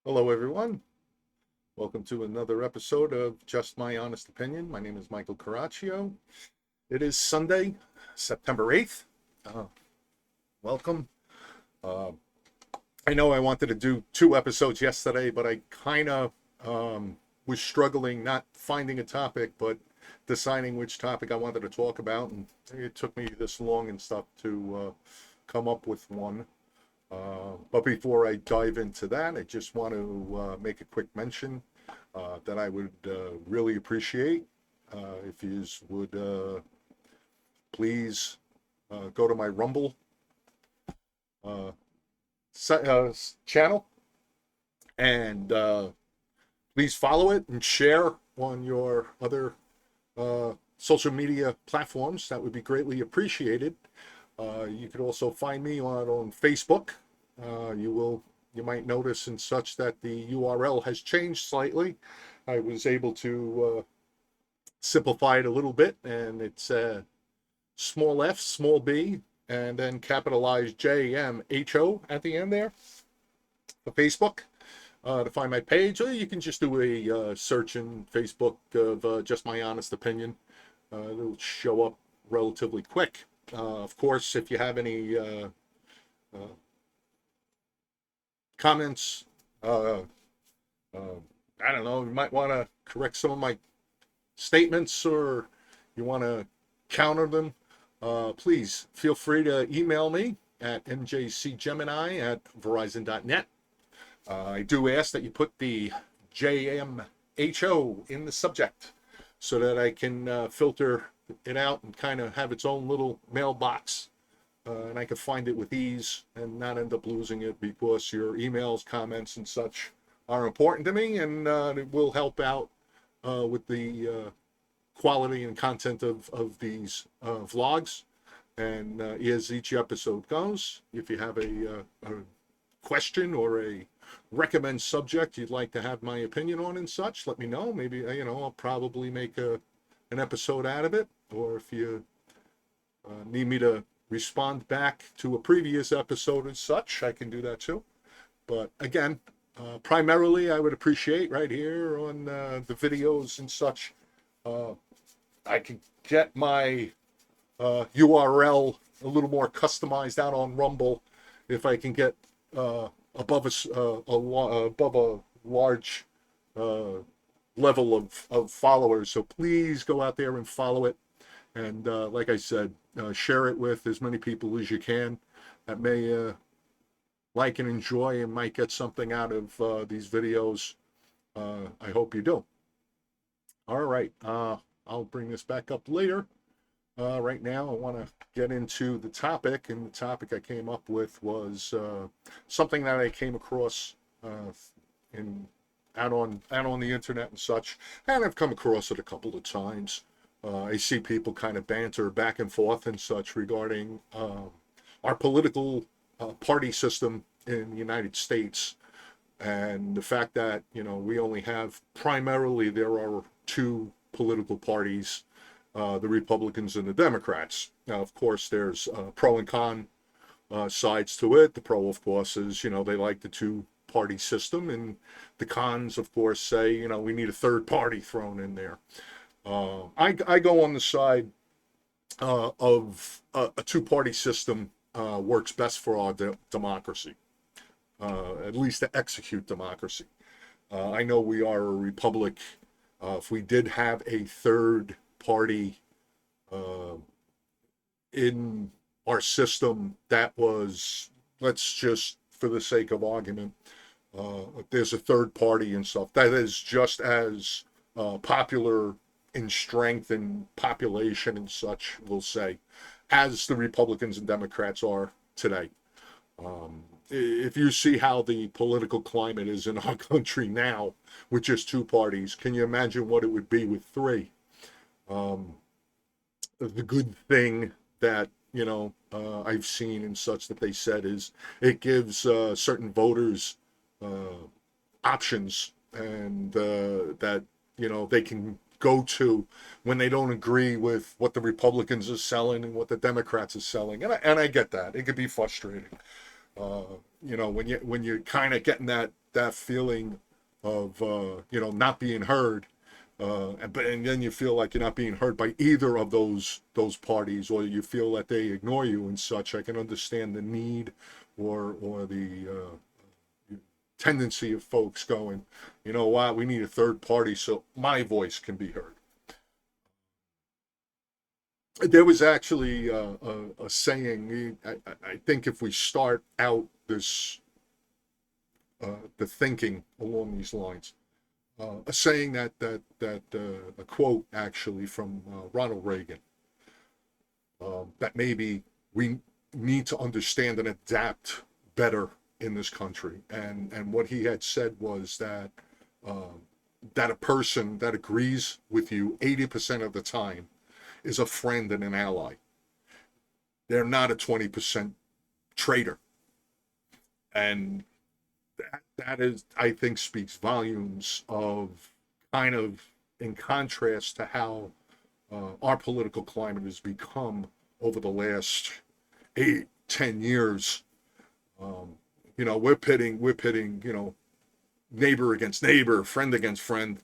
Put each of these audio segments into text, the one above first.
Hello, everyone. Welcome to another episode of Just My Honest Opinion. My name is Michael Caraccio. It is Sunday, September 8th. Uh, Welcome. Uh, I know I wanted to do two episodes yesterday, but I kind of was struggling not finding a topic, but deciding which topic I wanted to talk about. And it took me this long and stuff to come up with one. But before I dive into that, I just want to make a quick mention that I would really appreciate if you would please go to my Rumble uh, channel and please follow it and share on your other social media platforms. That would be greatly appreciated. You could also find me on Facebook. You might notice and such that the URL has changed slightly. I was able to simplify it a little bit, and it's small f, small b, and then capitalized JMHO at the end there for Facebook. To find my page, or you can just do a search in Facebook of Just My Honest Opinion. It'll show up relatively quick. Of course, if you have any comments, uh, I don't know, you might want to correct some of my statements or you want to counter them, please feel free to email me at mjcgemini@verizon.net. I do ask that you put the JMHO in the subject so that I can filter it out and kind of have its own little mailbox. And I can find it with ease and not end up losing it because your emails, comments, and such are important to me, and it will help out with the quality and content of these vlogs. And as each episode goes, if you have a question or a recommend subject you'd like to have my opinion on and such, let me know. Maybe I'll probably make an episode out of it, or if you need me to respond back to a previous episode and such, I can do that too. But again, primarily I would appreciate right here on the videos and such, I can get my URL a little more customized out on Rumble if I can get above above a large uh, level of followers. So please go out there and follow it. And like I said, share it with as many people as you can that may like and enjoy and might get something out of these videos. I hope you do. All right. I'll bring this back up later. Right now, I want to get into the topic, and the topic I came up with was something that I came across in out on the internet and such, and I've come across it a couple of times. I see people kind of banter back and forth and such regarding our political party system in the United States, and the fact that we only have primarily there are two political parties, the Republicans and the Democrats. Now, of course, there's pro and con sides to it. The pro, of course, is they like the two-party system, and the cons, of course, say we need a third party thrown in there. I go on the side of a two-party system works best for our democracy, at least to execute democracy. I know we are a republic. If we did have a third party in our system that was, let's just for the sake of argument, there's a third party and stuff that is just as popular in strength and population and such, we'll say, as the Republicans and Democrats are today. If you see how the political climate is in our country now with just two parties, can you imagine what it would be with three? The good thing that I've seen and such that they said is it gives certain voters options, and that they can go to when they don't agree with what the Republicans are selling and what the Democrats are selling, and I get that it could be frustrating. When you're kind of getting that feeling of not being heard, and then you feel like you're not being heard by either of those parties, or you feel that they ignore you and such. I can understand the need or the tendency of folks going, you know what, we need a third party so my voice can be heard. There was actually a saying. I think if we start out the thinking along these lines, a saying that a quote actually from Ronald Reagan, that maybe we need to understand and adapt better in this country. And what he had said was uh, that a person that agrees with you 80% of the time is a friend and an ally. They're not a 20% traitor. And that is, I think, speaks volumes of kind of in contrast to how our political climate has become over the last 8, 10 years. Um, we're pitting, neighbor against neighbor, friend against friend,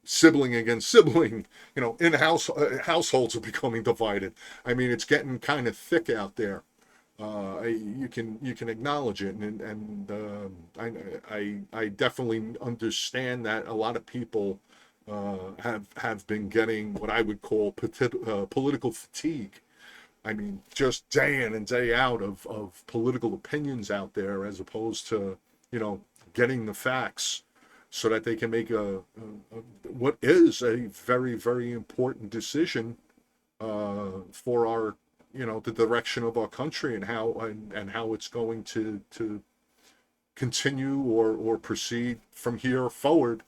sibling against sibling. In households are becoming divided. I mean, it's getting kind of thick out there. You can acknowledge it, and I definitely understand that a lot of people have been getting what I would call political fatigue. I mean, just day in and day out of political opinions out there, as opposed to getting the facts so that they can make what is a very, very important decision for our the direction of our country, and how it's going to continue or proceed from here forward,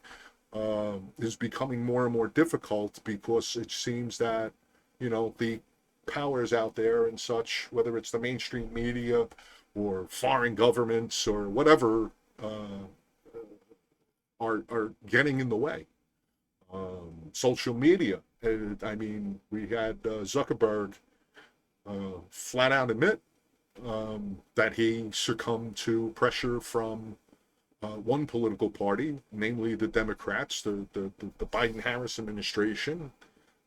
is becoming more and more difficult, because it seems that the powers out there and such, whether it's the mainstream media or foreign governments or whatever, are getting in the way. Social media. I mean, we had Zuckerberg flat out admit that he succumbed to pressure from one political party, namely the Democrats, the Biden-Harris administration,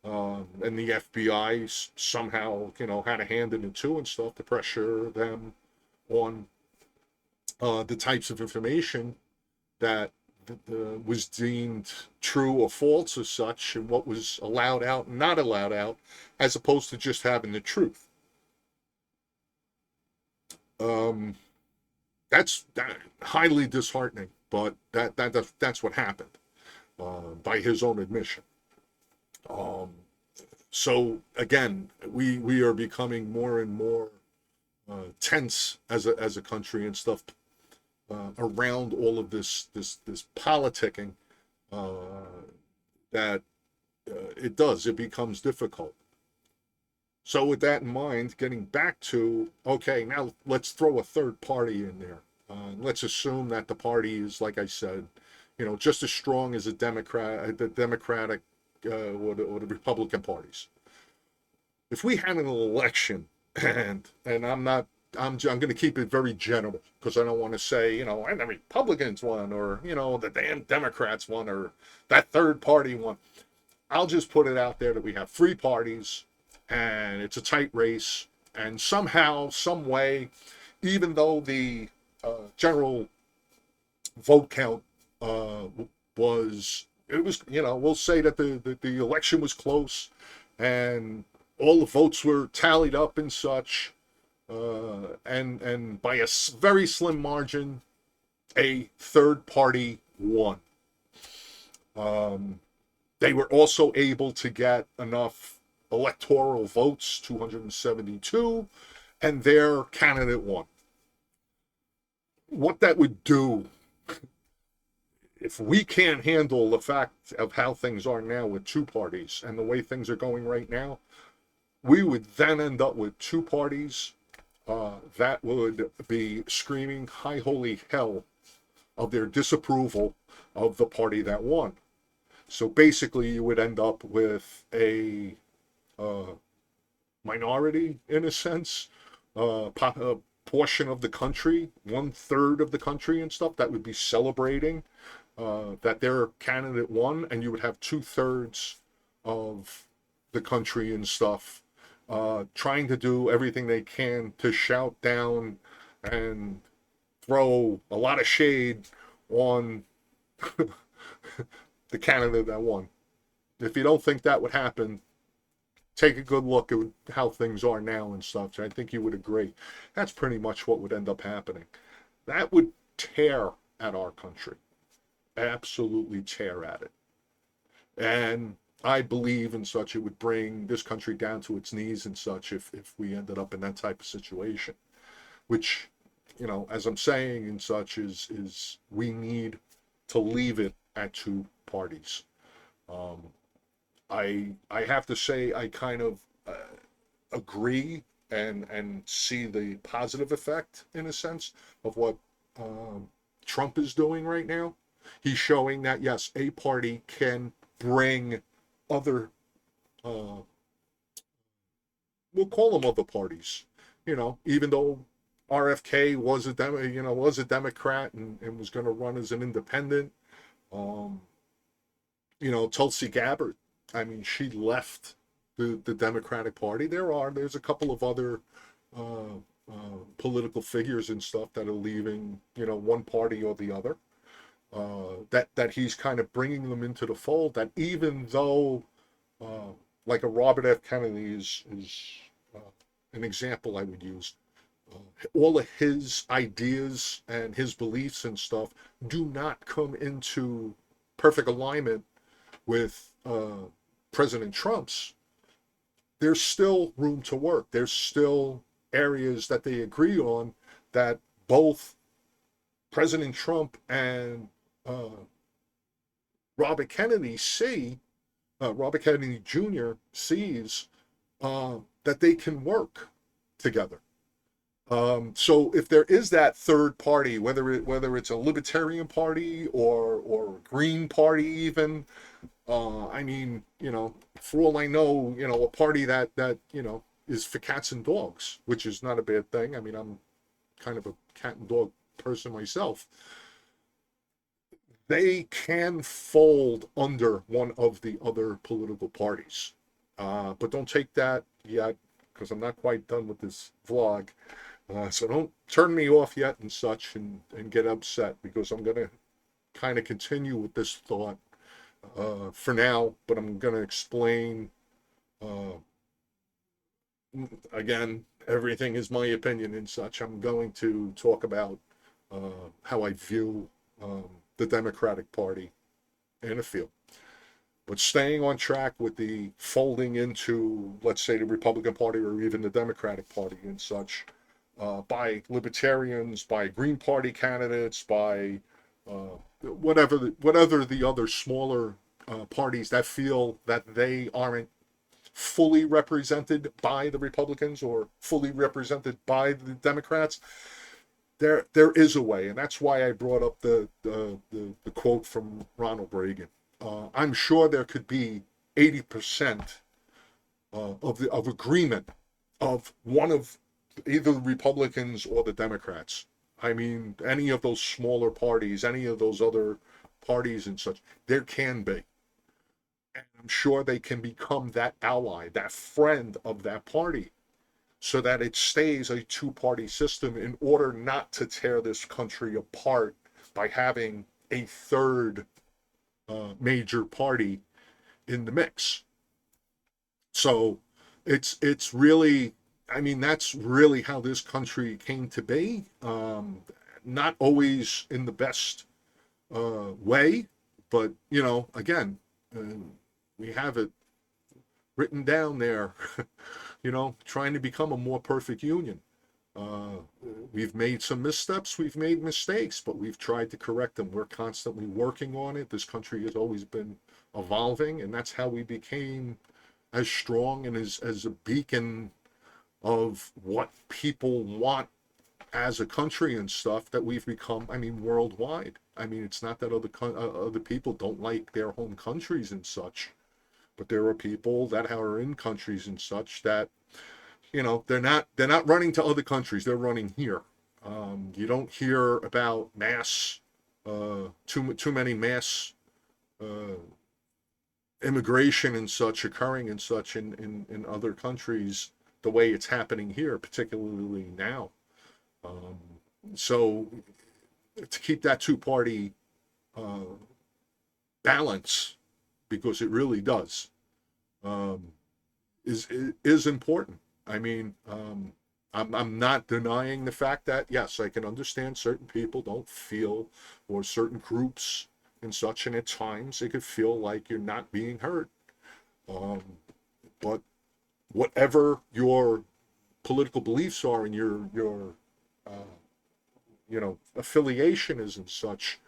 and the FBI somehow had a hand in it too and stuff, to pressure them on the types of information that was deemed true or false as such, and what was allowed out and not allowed out, as opposed to just having the truth. Um, that's highly disheartening, but that's what happened, by his own admission. Um, so again, we are becoming more and more tense as a country and stuff, around all of this politicking, uh, that it becomes difficult. So with that in mind, getting back to, okay, now let's throw a third party in there. Let's assume that the party is, like I said, just as strong as the Democratic, or the Republican parties. If we had an election, and I'm going to keep it very general, because I don't want to say, and the Republicans won, or the damn Democrats won, or that third party won. I'll just put it out there that we have three parties, and it's a tight race, and somehow, some way, even though the general vote count uh, we'll say that the election was close, and all the votes were tallied up and such, and by a very slim margin, a third party won. Um, they were also able to get enough electoral votes, 272, and their candidate won. What that would do, if we can't handle the fact of how things are now with two parties and the way things are going right now, we would then end up with two parties that would be screaming high holy hell of their disapproval of the party that won. So basically, you would end up with a uh, minority, in a sense, portion of the country, 1/3 of the country and stuff, that would be celebrating that their candidate won, and you would have 2/3 of the country and stuff trying to do everything they can to shout down and throw a lot of shade on the candidate that won. If you don't think that would happen, take a good look at how things are now and stuff. I think you would agree. That's pretty much what would end up happening. That would tear at our country. Absolutely tear at it. And I believe in such it would bring this country down to its knees and such if we ended up in that type of situation. Which, as I'm saying and such is we need to leave it at two parties. I have to say I kind of agree and see the positive effect in a sense of what Trump is doing right now. He's showing that yes, a party can bring other, we'll call them other parties. Even though RFK was a Democrat and was going to run as an independent. Tulsi Gabbard. I mean, she left the Democratic Party. There's a couple of other political figures and stuff that are leaving, one party or the other. That he's kind of bringing them into the fold. That even though, like a Robert F. Kennedy is an example I would use. All of his ideas and his beliefs and stuff do not come into perfect alignment with President Trump's. There's still room to work. There's still areas that they agree on that both President Trump and Robert Kennedy Jr. sees that they can work together. So if there is that third party, whether it's a libertarian party or a green party even, I mean, for all I know, a party that is for cats and dogs, which is not a bad thing. I mean, I'm kind of a cat and dog person myself. They can fold under one of the other political parties. But don't take that yet, because I'm not quite done with this vlog. So don't turn me off yet and such and get upset, because I'm going to kind of continue with this thought for now, but I'm going to explain, again, everything is my opinion and such. I'm going to talk about how I view the Democratic Party in a field. But staying on track with the folding into, let's say, the Republican Party or even the Democratic Party and such, by libertarians, by Green Party candidates, by whatever the other smaller parties that feel that they aren't fully represented by the Republicans or fully represented by the Democrats. There is a way, and that's why I brought up the quote from Ronald Reagan. I'm sure there could be 80% of agreement of one of either the Republicans or the Democrats. I mean, any of those smaller parties, any of those other parties and such, there can be. And I'm sure they can become that ally, that friend of that party, so that it stays a two-party system in order not to tear this country apart by having a third major party in the mix. So it's really, I mean, that's really how this country came to be. Not always in the best way, but again, we have it written down there. Trying to become a more perfect union. We've made some missteps, we've made mistakes, but we've tried to correct them. We're constantly working on it. This country has always been evolving, and that's how we became as strong and as a beacon of what people want as a country and stuff, that we've become, I mean, worldwide. I mean, it's not that other people don't like their home countries and such, but there are people that are in countries and such that they're not running to other countries. They're running here. You don't hear about too many mass uh, immigration and such occurring and such in other countries the way it's happening here, particularly now. Um, so to keep that two-party uh, balance, because it really does, um, is important. I mean, I'm not denying the fact that yes, I can understand certain people don't feel, or certain groups and such, and at times it could feel like you're not being heard. Um, but whatever your political beliefs are and your uh, affiliation is and such,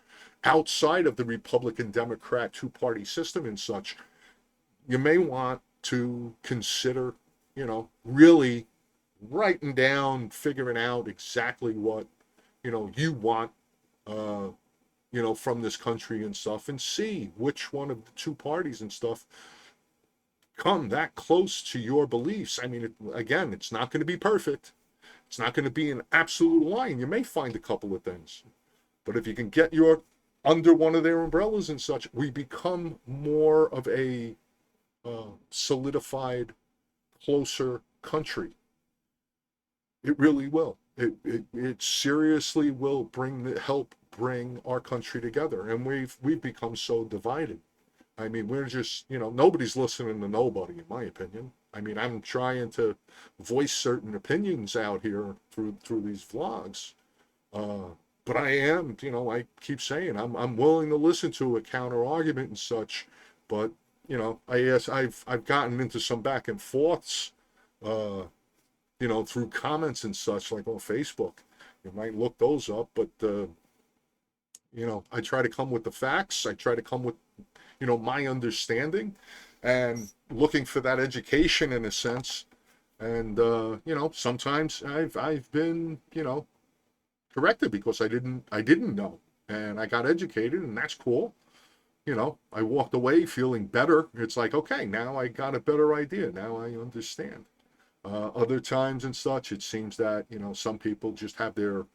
outside of the Republican Democrat two-party system and such, you may want to consider, really writing down, figuring out exactly what, you want, uh, from this country and stuff, and see which one of the two parties and stuff come that close to your beliefs. I mean, again, it's not going to be perfect. It's not going to be an absolute line. You may find a couple of things, but if you can get your under one of their umbrellas and such, we become more of a solidified, closer country. It really will. It seriously will help bring our country together, and we've become so divided. I mean, we're just, nobody's listening to nobody, in my opinion. I mean, I'm trying to voice certain opinions out here through these vlogs, uh, but I keep saying I'm willing to listen to a counter argument and such, but I've gotten into some back and forths, uh, through comments and such, like on Facebook. You might look those up, but I try to come with the facts. I try to come with, my understanding, and looking for that education in a sense. And sometimes I've been, corrected because I didn't know, and I got educated, and that's cool. I walked away feeling better. It's like, okay, now I got a better idea. Now I understand. Other times and such, it seems that, some people just have their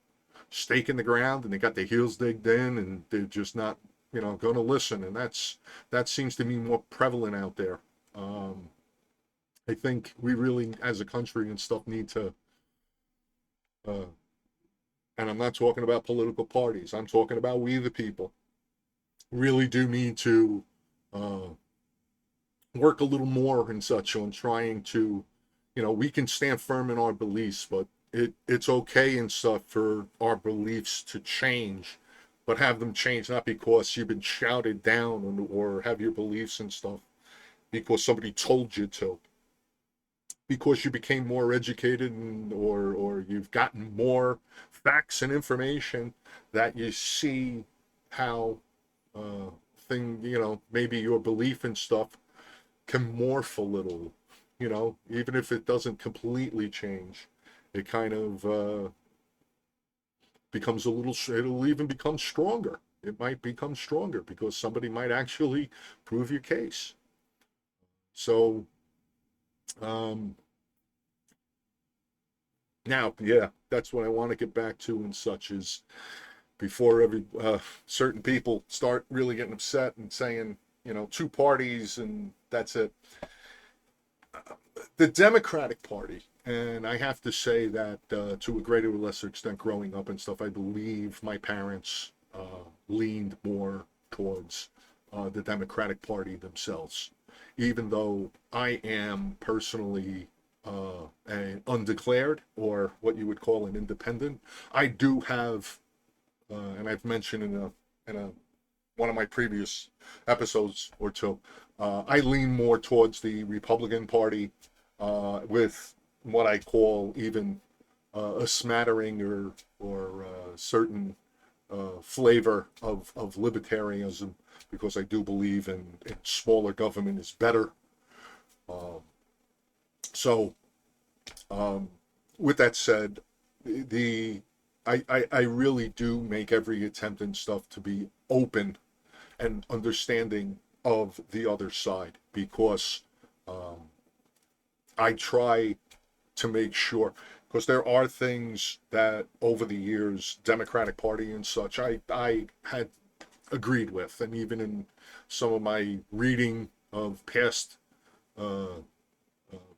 stake in the ground and they got their heels digged in and they're just not, going to listen. And that seems to be more prevalent out there. I think we really, as a country and stuff, need to, uh, and I'm not talking about political parties, I'm talking about we the people, really do need to uh, work a little more and such on trying to, we can stand firm in our beliefs, but it's okay and stuff for our beliefs to change, but have them change not because you've been shouted down, or have your beliefs and stuff because somebody told you to, because you became more educated, or you've gotten more facts and information, that you see how uh, maybe your belief and stuff can morph a little, even if it doesn't completely change. It kind of becomes a little, it'll even become stronger. It might become stronger because somebody might actually prove your case. So, um, now, yeah, that's what I want to get back to and such, is before certain people start really getting upset and saying, two parties and that's it. The Democratic Party, and I have to say that to a greater or lesser extent, growing up and stuff, I believe my parents leaned more towards the Democratic Party themselves, even though I am personally an undeclared, or what you would call an independent. I do have, and I've mentioned in a one of my previous episodes or two, I lean more towards the Republican Party, with what I call even a smattering or certain flavor of libertarianism, because I do believe in smaller government is better. Um, so, um, with that said, the I really do make every attempt and stuff to be open and understanding of the other side, because um, I try to make sure, because there are things that over the years, Democratic Party and such, I had agreed with, and even in some of my reading of past uh,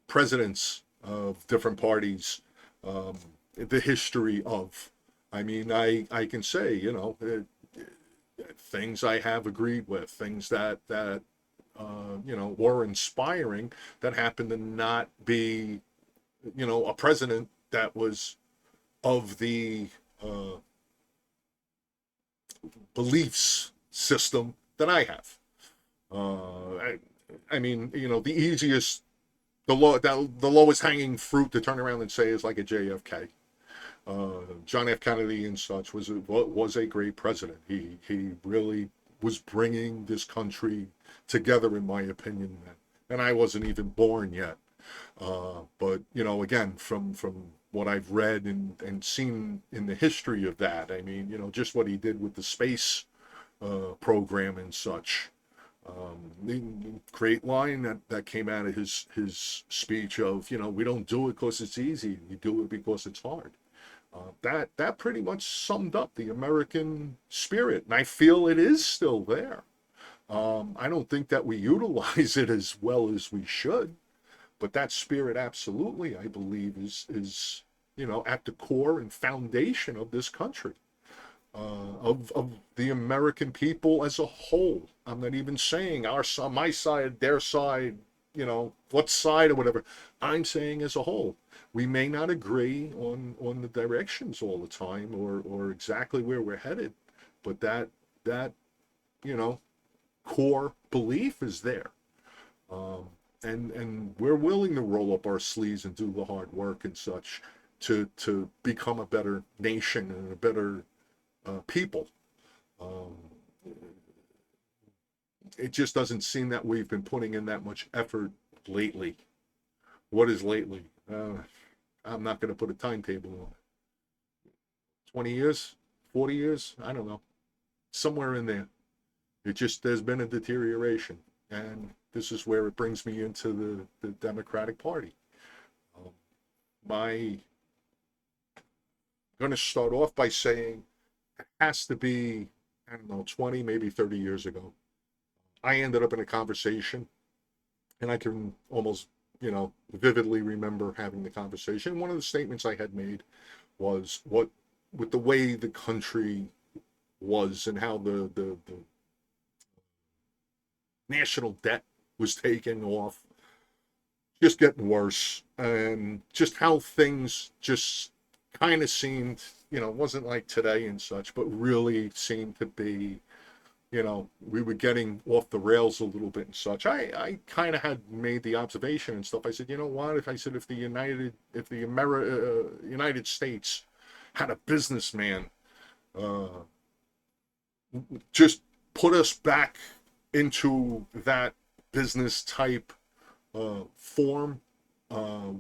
presidents of different parties, the history of, I mean, I can say, things I have agreed with, things that were inspiring, that happened to not be, a president that was of the uh, beliefs system that I have. I mean, the easiest, the lowest hanging fruit to turn around and say is like a JFK. John F. Kennedy and such was a great president. He really was bringing this country together, in my opinion. And I wasn't even born yet. But again, from what I've read and seen in the history of that, I mean, just what he did with the space program and such. The great line that came out of his speech of, we don't do it because it's easy, we do it because it's hard. That pretty much summed up the American spirit, and I feel it is still there. I don't think that we utilize it as well as we should, but that spirit absolutely, I believe, is at the core and foundation of this country, of the American people as a whole. I'm not even saying my side, their side, what side or whatever. I'm saying as a whole. We may not agree on the directions all the time or exactly where we're headed, but that core belief is there. And we're willing to roll up our sleeves and do the hard work and such to become a better nation and a better people. Um, it just doesn't seem that we've been putting in that much effort lately. What is lately? I'm not going to put a timetable on it. 20 years? 40 years? I don't know. Somewhere in there. There's been a deterioration. And this is where it brings me into the Democratic Party. I'm going to start off by saying it has to be, I don't know, 20, maybe 30 years ago. I ended up in a conversation, and I can almost, vividly remember having the conversation. One of the statements I had made was with the way the country was and how the national debt was taking off, just getting worse, and just how things just kind of seemed, it wasn't like today and such, but really seemed to be, we were getting off the rails a little bit and such. I kind of had made the observation and stuff. I said, you know what? If the United States had a businessman, just put us back into that business type form,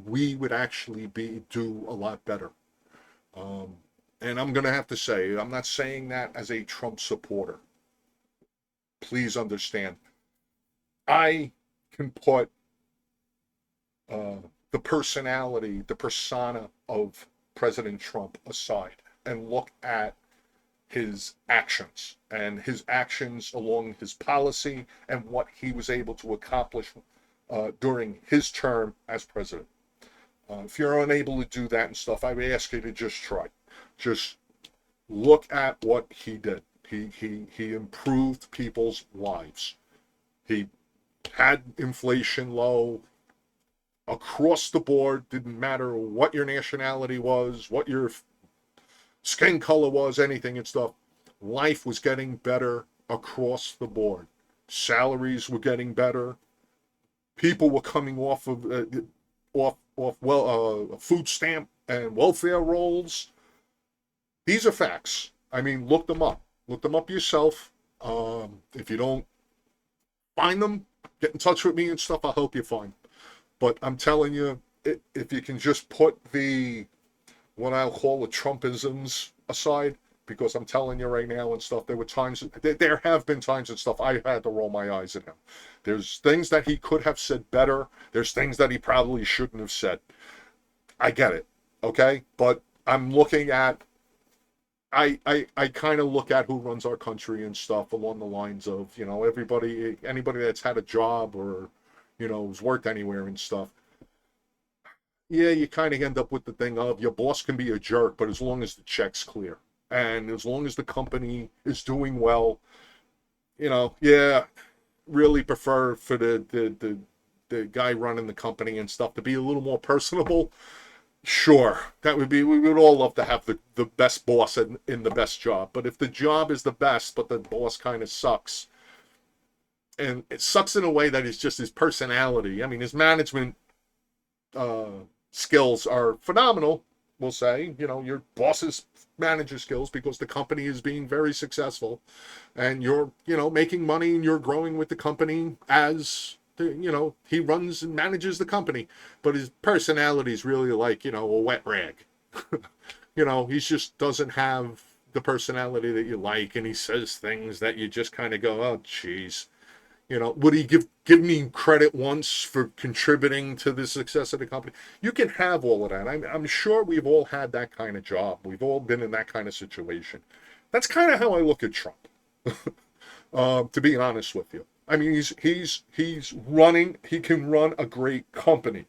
we would actually do a lot better. And I'm going to have to say, I'm not saying that as a Trump supporter. Please understand. I can put the personality, the persona of President Trump aside and look at his actions along his policy and what he was able to accomplish during his term as president. If you're unable to do that and stuff, I would ask you to just try. Just look at what he did. He improved people's lives. He had inflation low across the board. Didn't matter what your nationality was, what your skin color was, anything and stuff. Life was getting better across the board. Salaries were getting better. People were coming off of food stamp and welfare rolls. These are facts. I mean, look them up. Look them up yourself. If you don't find them, get in touch with me and stuff. I'll help you find them. But I'm telling you, if you can just put what I'll call the Trumpisms aside, because I'm telling you right now and stuff, there have been times and stuff I had to roll my eyes at him. There's things that he could have said better. There's things that he probably shouldn't have said. I get it, okay? But I'm looking at I kind of look at who runs our country and stuff along the lines of, anybody that's had a job or, has worked anywhere and stuff. Yeah, you kind of end up with the thing of your boss can be a jerk, but as long as the check's clear and as long as the company is doing well, yeah, really prefer for the guy running the company and stuff to be a little more personable. Sure, we would all love to have the best boss in the best job. But if the job is the best, but the boss kind of sucks, and it sucks in a way that it's just his personality. I mean, his management uh, skills are phenomenal, we'll say. Your boss's manager skills because the company is being very successful and you're, making money and you're growing with the company as he runs and manages the company, but his personality is really like, a wet rag. He just doesn't have the personality that you like, and he says things that you just kind of go, oh, geez. Would he give me credit once for contributing to the success of the company? You can have all of that. I'm sure we've all had that kind of job. We've all been in that kind of situation. That's kind of how I look at Trump. To be honest with you, I mean, he's running. He can run a great company.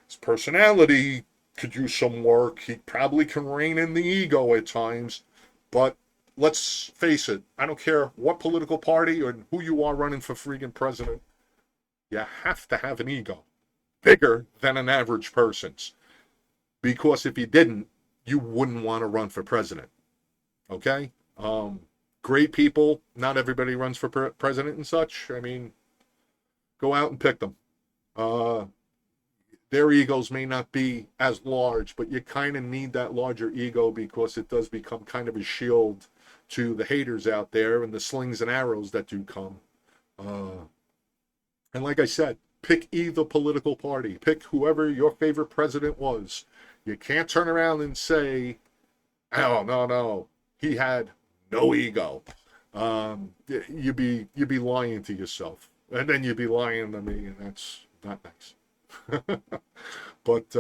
His personality could use some work. He probably can rein in the ego at times, but let's face it, I don't care what political party or who you are running for freaking president, you have to have an ego bigger than an average person's. Because if you didn't, you wouldn't want to run for president. Okay? Great people, not everybody runs for president and such. I mean, go out and pick them. Uh, their egos may not be as large, but you kind of need that larger ego because it does become kind of a shield to the haters out there and the slings and arrows that do come. And like I said, pick either political party, pick whoever your favorite president was. You can't turn around and say, oh, no, no, he had no ego. You'd be lying to yourself. And then you'd be lying to me, and that's not nice. But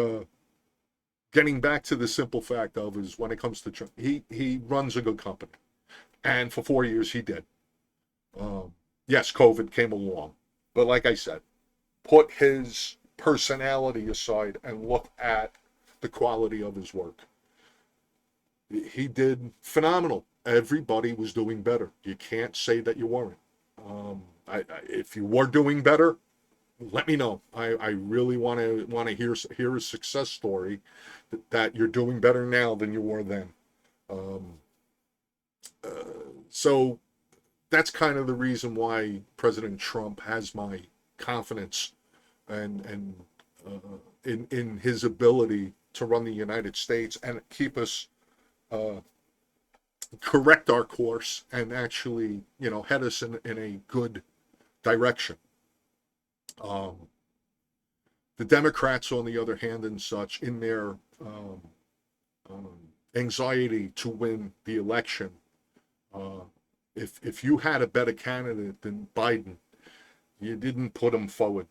getting back to the simple fact of is when it comes to Trump, he runs a good company. And for 4 years, he did. Yes, COVID came along. But like I said, put his personality aside and look at the quality of his work. He did phenomenal. Everybody was doing better. You can't say that you weren't. If you were doing better, let me know. I really want to hear a success story that you're doing better now than you were then. So that's kind of the reason why President Trump has my confidence and in his ability to run the United States and keep us correct our course and actually head us in a good direction. The Democrats, on the other hand, and such, in their anxiety to win the election, if you had a better candidate than Biden, you didn't put him forward.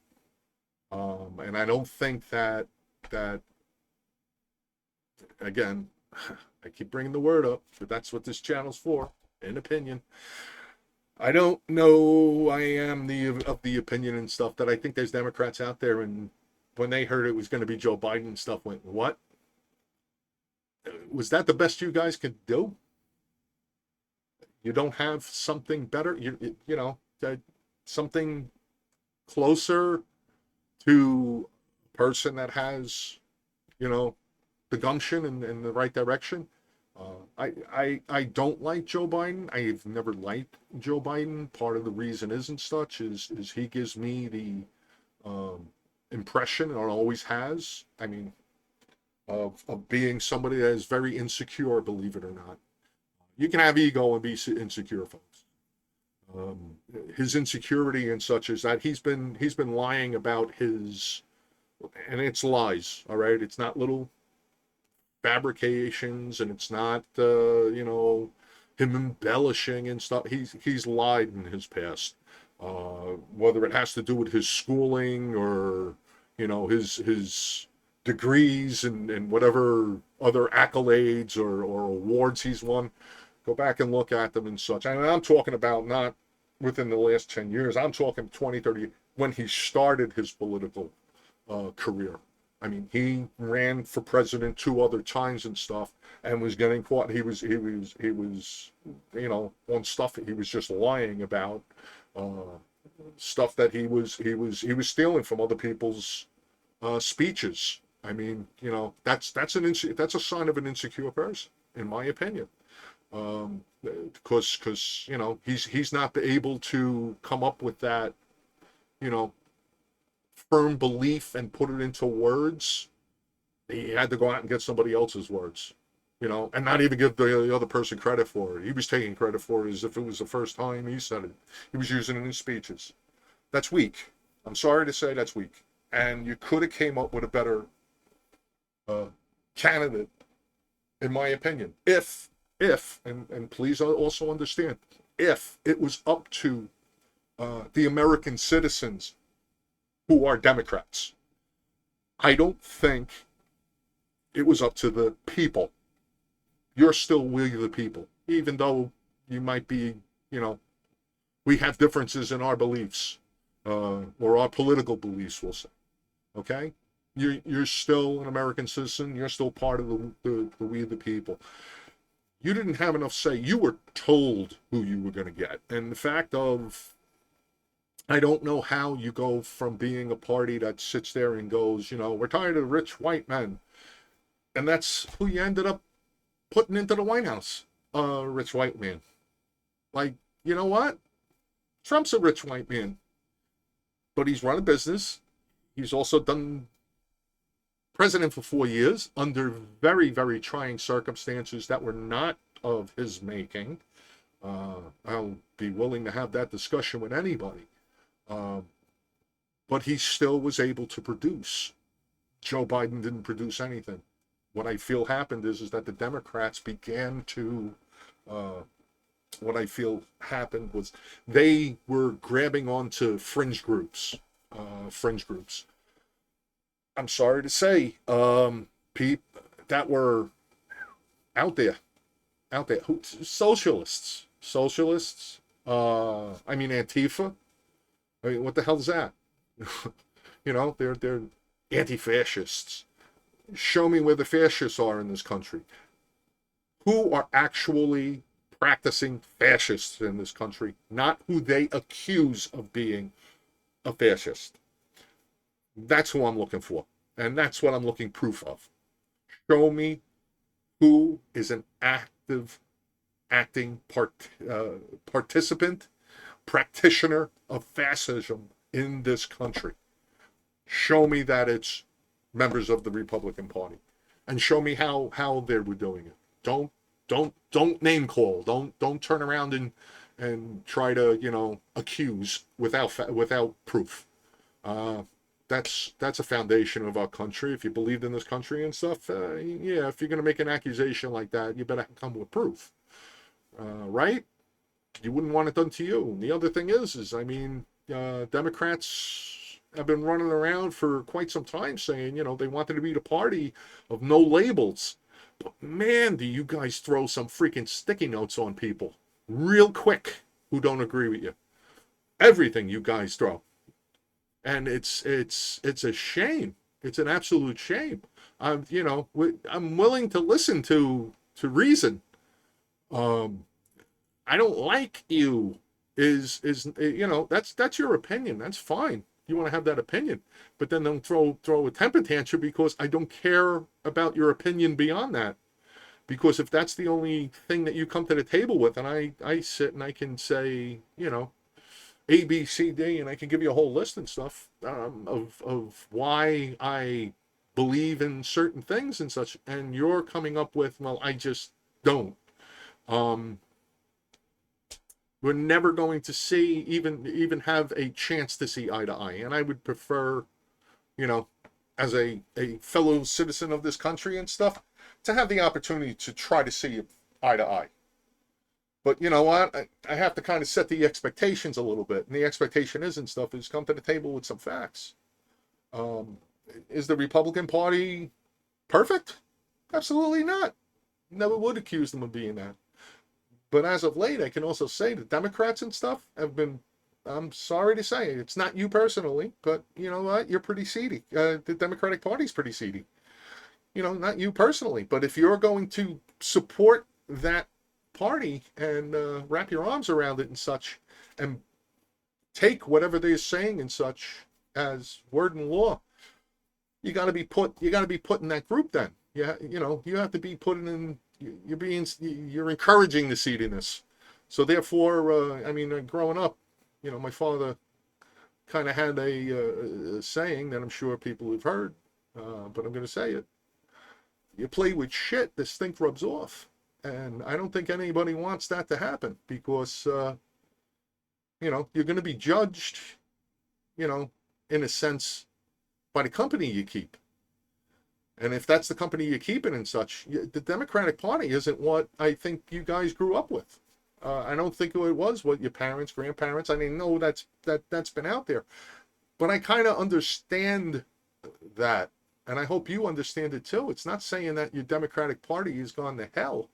And I don't think that again, I keep bringing the word up, but that's what this channel's for, in opinion. I don't know. I am of the opinion and stuff that I think there's Democrats out there, and when they heard it was going to be Joe Biden and stuff, went, what? Was that the best you guys could do? You don't have something better? Something closer to a person that has, the gumption in the right direction? I don't like Joe Biden. I've never liked Joe Biden. Part of the reason isn't such is he gives me the impression, or always has, I mean, of being somebody that is very insecure, believe it or not. You can have ego and be insecure, folks. His insecurity and such is that he's been lying about his, and it's lies, all right? It's not little fabrications, and it's not him embellishing and stuff. He's lied in his past, whether it has to do with his schooling or his degrees and whatever other accolades or awards he's won. Go back and look at them and such. I mean, I'm talking about not within the last 10 years. I'm talking 20, 30, when he started his political career. I mean, he ran for president 2 other times and stuff, and was getting caught. He was, on stuff he was just lying about, uh, stuff that he was stealing from other people's speeches. I mean, that's a sign of an insecure person, in my opinion. Because he's not able to come up with that, you know, firm belief and put it into words. He had to go out and get somebody else's words, and not even give the other person credit for it. He was taking credit for it as if it was the first time he said it. He was using it in speeches. That's weak. I'm sorry to say that's weak. And you could have came up with a better uh, candidate, in my opinion, and please also understand, if it was up to the American citizens who are Democrats. I don't think it was up to the people. You're still we the people, even though you might be, we have differences in our beliefs, or our political beliefs, we'll say. Okay? You're still an American citizen. You're still part of the we the people. You didn't have enough say. You were told who you were going to get. And the fact of, I don't know how you go from being a party that sits there and goes, we're tired of rich white men. And that's who you ended up putting into the White House, a rich white man. Like, you know what? Trump's a rich white man. But he's run a business. He's also done president for 4 years under very, very trying circumstances that were not of his making. I'll be willing to have that discussion with anybody. But he still was able to produce. Joe Biden didn't produce anything. What I feel happened is that the Democrats began to, what I feel happened was they were grabbing onto fringe groups. I'm sorry to say, people that were out there, socialists, Antifa. I mean, what the hell is that? They're anti-fascists. Show me where the fascists are in this country. Who are actually practicing fascists in this country, not who they accuse of being a fascist. That's who I'm looking for. And that's what I'm looking proof of. Show me who is an acting participant, practitioner of fascism in this country. Show me that it's members of the Republican Party, and show me how they were doing it. Don't name call. Don't turn around and try to accuse without proof. That's a foundation of our country. If you believed in this country and stuff, yeah, if you're going to make an accusation like that, you better come with proof, right? You wouldn't want it done to you. And the other thing is Democrats have been running around for quite some time saying, they wanted to be the party of no labels. But man, do you guys throw some freaking sticky notes on people real quick who don't agree with you. Everything you guys throw. And it's a shame. It's an absolute shame. I'm willing to listen to reason. I don't like you is that's your opinion. That's fine. You want to have that opinion, but then don't throw a temper tantrum because I don't care about your opinion beyond that. Because if that's the only thing that you come to the table with, and I sit and I can say, A, B, C, D, and I can give you a whole list and stuff of why I believe in certain things and such, and you're coming up with, well, I just don't. We're never going to see even have a chance to see eye to eye, and I would prefer, as a fellow citizen of this country and stuff, to have the opportunity to try to see eye to eye. But you know what? I have to kind of set the expectations a little bit. And the expectation is come to the table with some facts. Is the Republican Party perfect? Absolutely not. Never would accuse them of being that. But as of late, I can also say the Democrats and stuff have been, I'm sorry to say, it's not you personally, but you know what? You're pretty seedy. The Democratic Party's pretty seedy. You know, not you personally, but if you're going to support that party and wrap your arms around it and such, and take whatever they're saying and such as word and law, you got to be put. You got to be put in that group. Then, yeah, you know, you have to be put in. You're encouraging the seediness. So therefore, I mean, growing up, you know, my father kind of had a saying that I'm sure people have heard, but I'm going to say it. You play with shit, the stink rubs off. And I don't think anybody wants that to happen because, you know, you're going to be judged, you know, in a sense, by the company you keep. And if that's the company you're keeping and such, the Democratic Party isn't what I think you guys grew up with. I don't think it was what your parents, grandparents, I mean, no, that's been out there. But I kind of understand that. And I hope you understand it too. It's not saying that your Democratic Party has gone to hell.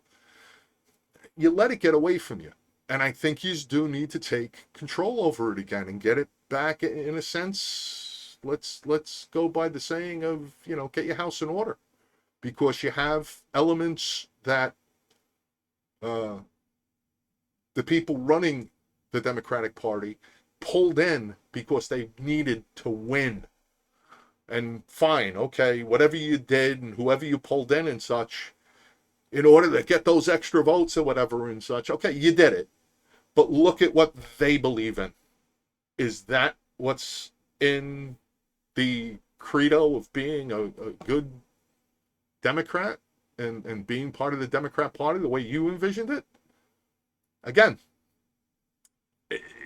You let it get away from you. And I think you do need to take control over it again and get it back in a sense. Let's go by the saying of, you know, get your house in order, because you have elements that the people running the Democratic Party pulled in because they needed to win. And fine, okay, whatever you did and whoever you pulled in and such, in order to get those extra votes or whatever and such, okay, you did it. But look at what they believe in. Is that what's in the credo of being a good Democrat and being part of the Democrat Party the way you envisioned it? Again,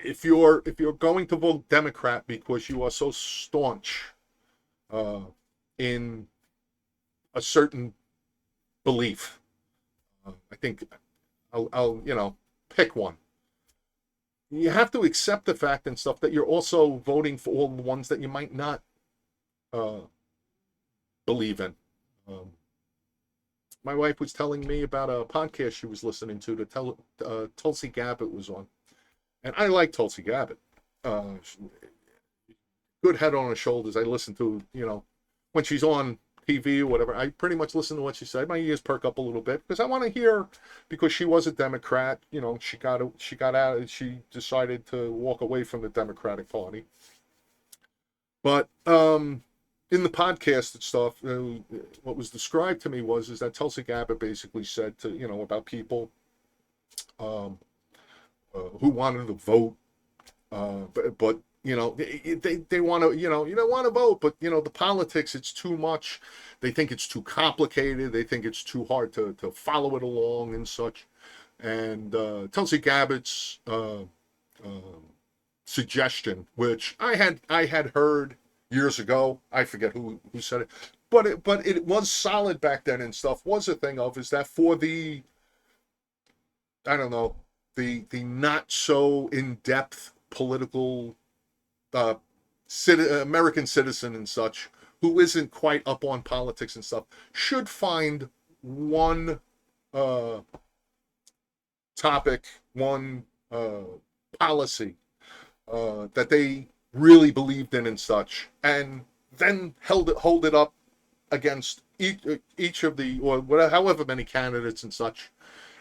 if you're going to vote Democrat because you are so staunch in a certain belief, I think I'll you know, pick one. You have to accept the fact and stuff that you're also voting for all the ones that you might not believe in. My wife was telling me about a podcast she was listening to that Tulsi Gabbard was on, and I like Tulsi Gabbard. Good head on her shoulders. I listen to, you know, when she's on TV or whatever, I pretty much listen to what she said. My ears perk up a little bit because I want to hear, because she was a Democrat, you know, she got out, she decided to walk away from the Democratic Party. But in the podcast and stuff, what was described to me is that Tulsi Gabbard basically said to, you know, about people who wanted to vote, but you know, they want to, you know, you don't want to vote, but, you know, the politics, it's too much. They think it's too complicated. They think it's too hard to follow it along and such. And Tulsi Gabbard's suggestion, which I had heard years ago, I forget who said it, but it was solid back then and stuff, was a thing of, is that for the, I don't know, the not so in-depth political American citizen and such, who isn't quite up on politics and stuff, should find one topic, one policy that they really believed in and such, and then hold it up against each of the, or whatever, however many candidates and such,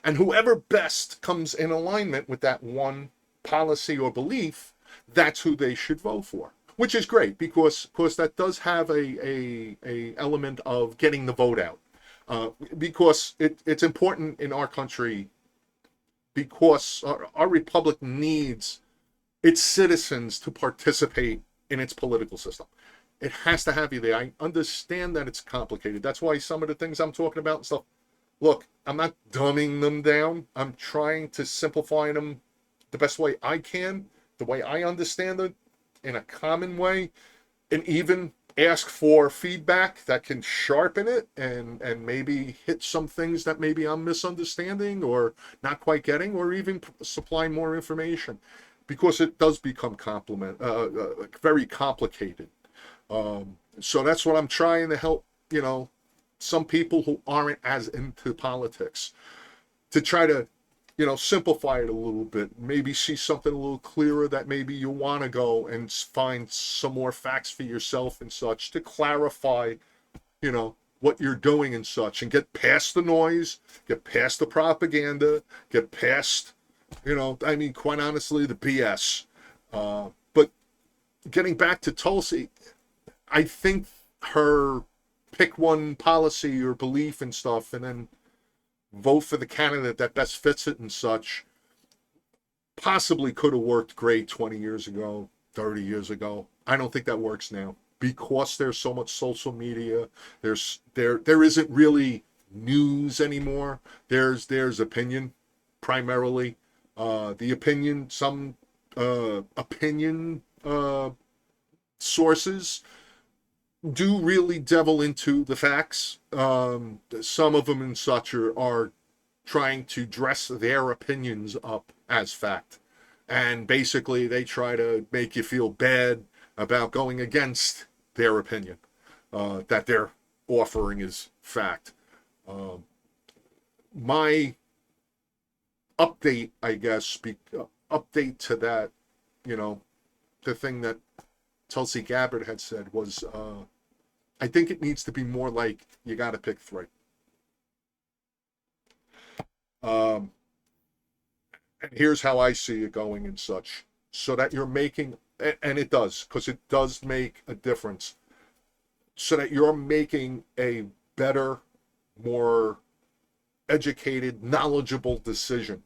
and whoever best comes in alignment with that one policy or belief, that's who they should vote for, which is great because, of course, that does have a element of getting the vote out, because it's important in our country, because our republic needs its citizens to participate in its political system. It has to have you there. I understand that it's complicated. That's why some of the things I'm talking about and stuff, look, I'm not dumbing them down. I'm trying to simplify them the best way I can, the way I understand it, in a common way, and even ask for feedback that can sharpen it and maybe hit some things that maybe I'm misunderstanding or not quite getting, or even supply more information, because it does become very complicated. So that's what I'm trying to help, some people who aren't as into politics, to try to, simplify it a little bit. Maybe see something a little clearer, that maybe you want to go and find some more facts for yourself and such, to clarify, what you're doing and such, and get past the noise, get past the propaganda, get past, quite honestly, the BS. But getting back to Tulsi, I think her pick one policy or belief and stuff, and then vote for the candidate that best fits it and such, possibly could have worked great 20 years ago, 30 years ago. I don't think that works now, because there's so much social media. There isn't really news anymore. There's opinion primarily. The opinion, some opinion sources do really devil into the facts. Some of them and such are trying to dress their opinions up as fact. And basically, they try to make you feel bad about going against their opinion, that they're offering as fact. My update, I guess, update to that, the thing that Tulsi Gabbard had said was, I think it needs to be more like, you got to pick three. And here's how I see it going and such, so that you're making, and it does, because it does make a difference, so that you're making a better, more educated, knowledgeable decision.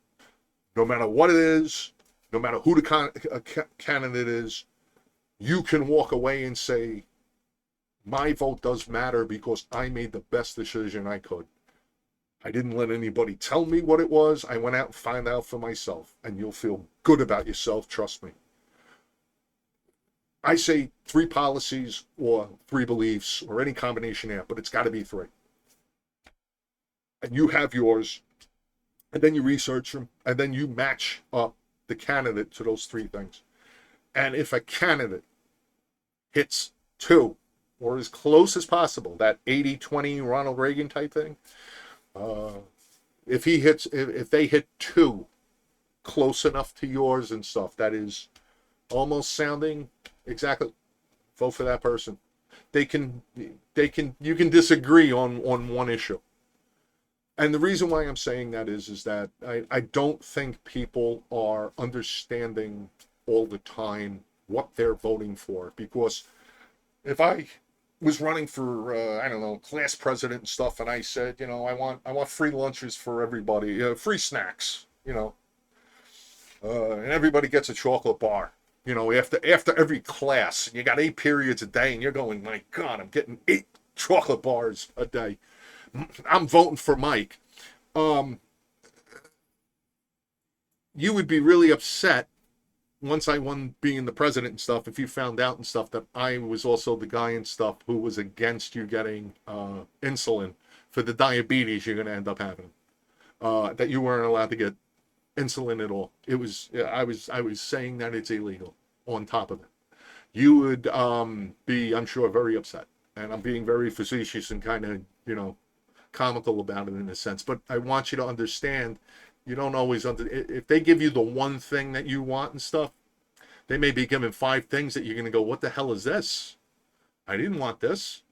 No matter what it is, no matter who the candidate is, you can walk away and say, my vote does matter because I made the best decision I could. I didn't let anybody tell me what it was. I went out and found out for myself, and you'll feel good about yourself, trust me. I say three policies or three beliefs or any combination there, but it's got to be three. And you have yours, and then you research them, and then you match up the candidate to those three things. And if a candidate hits two, or as close as possible, that 80-20 Ronald Reagan type thing, if they hit two close enough to yours and stuff, that is almost sounding exactly, vote for that person. You can disagree on one issue. And the reason why I'm saying that is that I don't think people are understanding all the time what they're voting for. Because if I was running for I don't know, class president and stuff, and I said, I want free lunches for everybody, free snacks, and everybody gets a chocolate bar, after every class, and you got 8 periods a day, and you're going, my God, I'm getting 8 chocolate bars a day. I'm voting for Mike. You would be really upset once I won being the president and stuff, if you found out and stuff that I was also the guy and stuff who was against you getting insulin for the diabetes you're going to end up having, that you weren't allowed to get insulin at all. I was saying that it's illegal on top of it. You would be, I'm sure, very upset. And I'm being very facetious and kind of, comical about it in a sense. But I want you to understand, you don't always if they give you the one thing that you want and stuff, they may be given 5 things that you're going to go, what the hell is this? I didn't want this.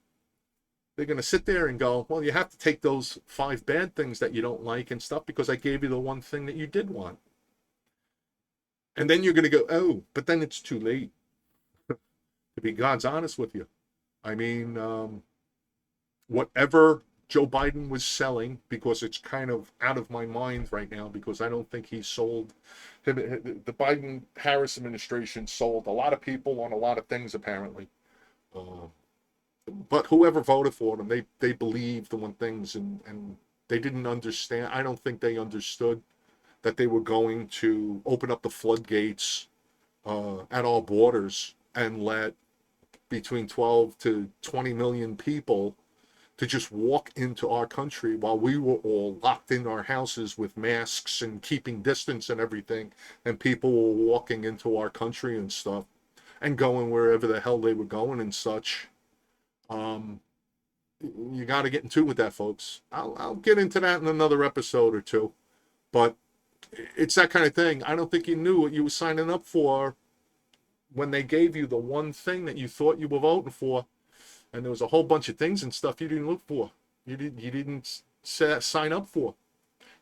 They're going to sit there and go, well, you have to take those 5 bad things that you don't like and stuff because I gave you the one thing that you did want. And then you're going to go, oh, but then it's too late. To be God's honest with you. I mean, whatever Joe Biden was selling, because it's kind of out of my mind right now, because I don't think he sold, the Biden-Harris administration sold a lot of people on a lot of things, apparently. But whoever voted for them, they believed the one things, and they didn't understand. I don't think they understood that they were going to open up the floodgates at all borders and let between 12 to 20 million people to just walk into our country while we were all locked in our houses with masks and keeping distance and everything, and people were walking into our country and stuff. and going wherever the hell they were going and such. Um, you got to get in tune with that, folks. I'll get into that in another episode or two, but it's that kind of thing. I don't think you knew what you were signing up for when they gave you the one thing that you thought you were voting for, and there was a whole bunch of things and stuff you didn't look for. You didn't sign up for.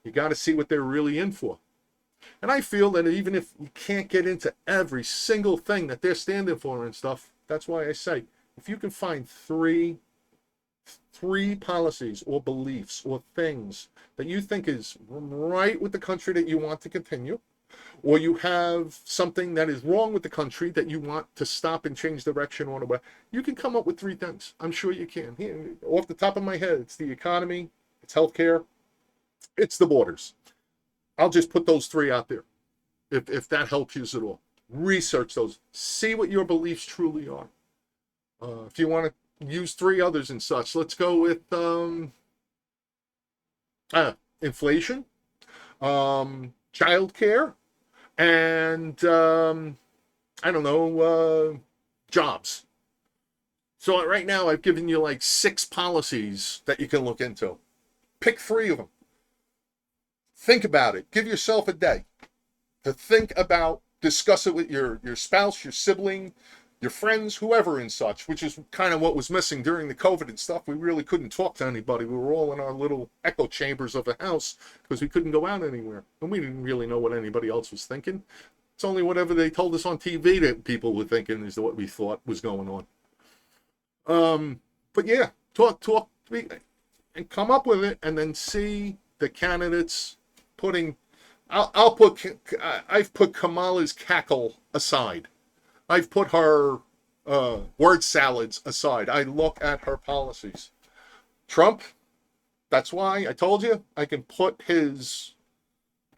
You got to see what they're really in for. And I feel that even if you can't get into every single thing that they're standing for and stuff, that's why I say, if you can find three policies or beliefs or things that you think is right with the country that you want to continue, or you have something that is wrong with the country that you want to stop and change direction on, or you can come up with three things. I'm sure you can. Here, off the top of my head, it's the economy, it's healthcare, it's the borders. I'll just put those three out there. If that helps you at all, research those. See what your beliefs truly are. If you want to use three others and such, let's go with inflation, childcare, and I don't know, jobs. So right now I've given you like 6 policies that you can look into. Pick 3 of them. Think about it. Give yourself a day to think about, discuss it with your spouse, your sibling, your friends, whoever and such, which is kind of what was missing during the COVID and stuff. We really couldn't talk to anybody. We were all in our little echo chambers of a house because we couldn't go out anywhere. And we didn't really know what anybody else was thinking. It's only whatever they told us on TV that people were thinking is what we thought was going on. But yeah, talk, and come up with it, and then see the candidates putting. I've put Kamala's cackle aside. I've put her word salads aside. I look at her policies. Trump, that's why I told you I can put his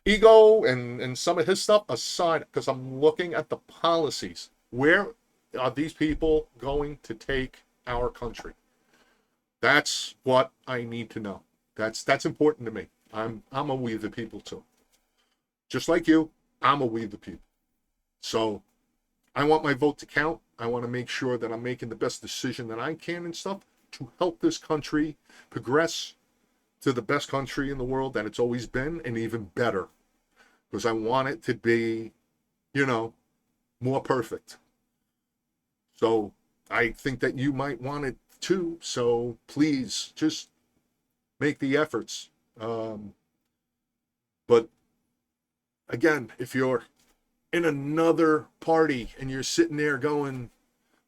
ego and some of his stuff aside, because I'm looking at the policies. Where are these people going to take our country? That's what I need to know. That's important to me. I'm a we the people too. Just like you, I'm a we the people. So I want my vote to count. I want to make sure that I'm making the best decision that I can and stuff to help this country progress to the best country in the world that it's always been, and even better. Because I want it to be, more perfect. So I think that you might want it too. So please just make the efforts. But again, if you're in another party and you're sitting there going,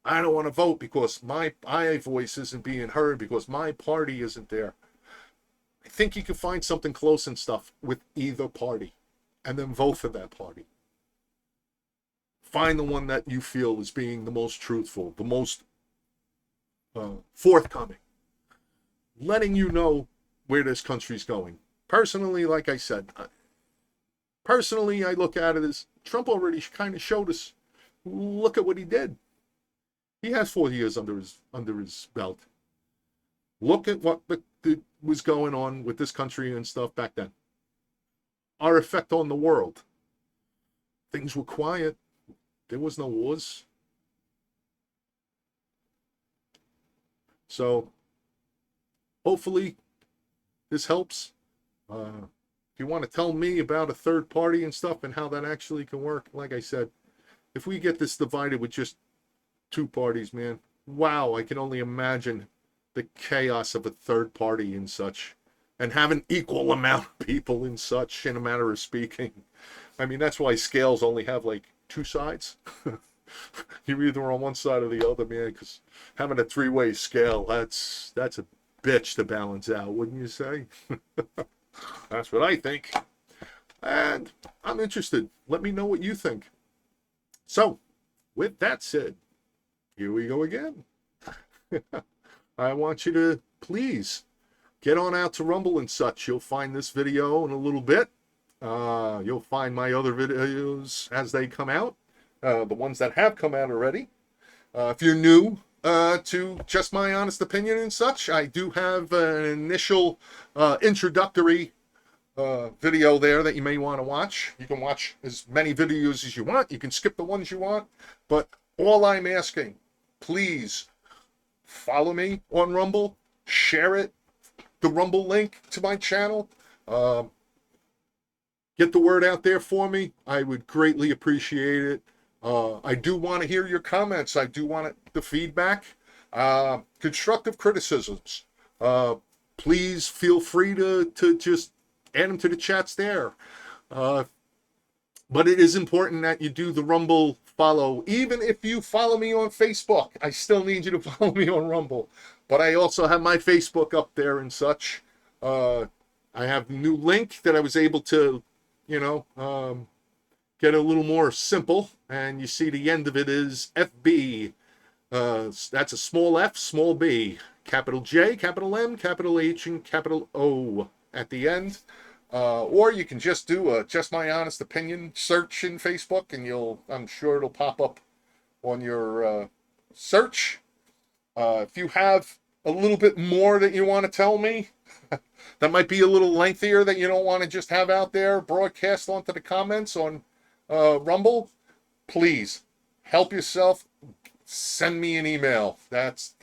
I don't want to vote because my voice isn't being heard, because my party isn't there, I think you can find something close and stuff with either party and then vote for that party. Find the one that you feel is being the most truthful, the most forthcoming, letting you know where this country's going. Personally, like I said, I look at it as Trump already kind of showed us. Look at what he did. He has 4 years under his belt. Look at what was going on with this country and stuff back then. Our effect on the world. Things were quiet. There was no wars. So, hopefully, this helps. If you want to tell me about a third party and stuff and how that actually can work, like I said, if we get this divided with just 2 parties, man, wow, I can only imagine the chaos of a third party and such, and have an equal amount of people and such, in a matter of speaking. I mean, that's why scales only have like 2 sides. You're either on one side or the other, man, because having a 3-way scale, that's a bitch to balance out, wouldn't you say? That's what I think. And I'm interested. Let me know what you think. So, with that said, here we go again. I want you to please get on out to Rumble and such. You'll find this video in a little bit. You'll find my other videos as they come out. The ones that have come out already. If you're new to Just My Honest Opinion and such, I do have an initial introductory video there that you may want to watch. You can watch as many videos as you want. You can skip the ones you want. But All I'm asking, please follow me on Rumble, share it, the Rumble link to my channel. Get the word out there for me. I would greatly appreciate it. I do want to hear your comments. I do want the feedback. Constructive criticisms. Please feel free to just add them to the chats there. But it is important that you do the Rumble follow. Even if you follow me on Facebook, I still need you to follow me on Rumble. But I also have my Facebook up there and such. I have a new link that I was able to, get a little more simple. And you see the end of it is FB. That's a small f, small b, capital J, capital M, capital H, and capital O at the end. Or you can just do a Just My Honest Opinion search in Facebook, and I'm sure it'll pop up on your search. If you have a little bit more that you want to tell me, that might be a little lengthier, that you don't want to just have out there broadcast onto the comments on Rumble, please help yourself. Send me an email.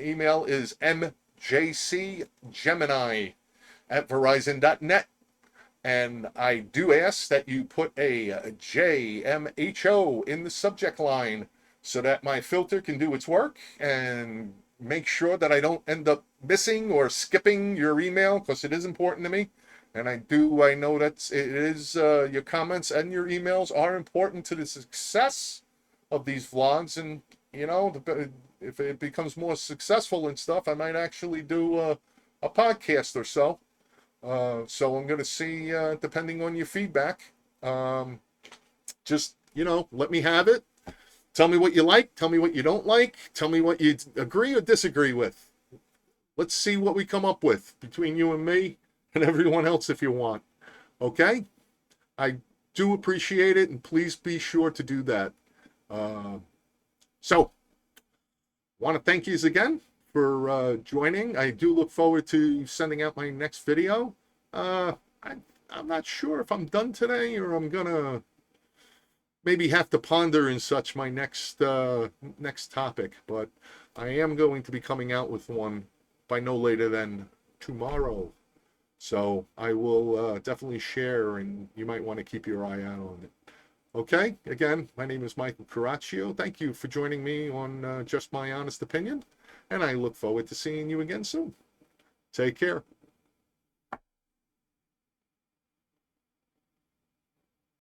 Email is mjcgemini@verizon.net. And I do ask that you put a JMHO in the subject line so that my filter can do its work and make sure that I don't end up missing or skipping your email, because it is important to me. And I know that it is, your comments and your emails are important to the success of these vlogs. And, if it becomes more successful and stuff, I might actually do a podcast or so. So I'm going to see, depending on your feedback, just, let me have it. Tell me what you like. Tell me what you don't like. Tell me what you agree or disagree with. Let's see what we come up with between you and me and everyone else if you want. Okay? I do appreciate it, and please be sure to do that. So, want to thank you again for joining. I do look forward to sending out my next video. I'm not sure if I'm done today, or I'm gonna maybe have to ponder and such my next topic, but I am going to be coming out with one by no later than tomorrow. So I will definitely share, and you might want to keep your eye out on it. Okay, again, my name is Michael Caraccio. Thank you for joining me on Just My Honest Opinion, and I look forward to seeing you again soon. Take care.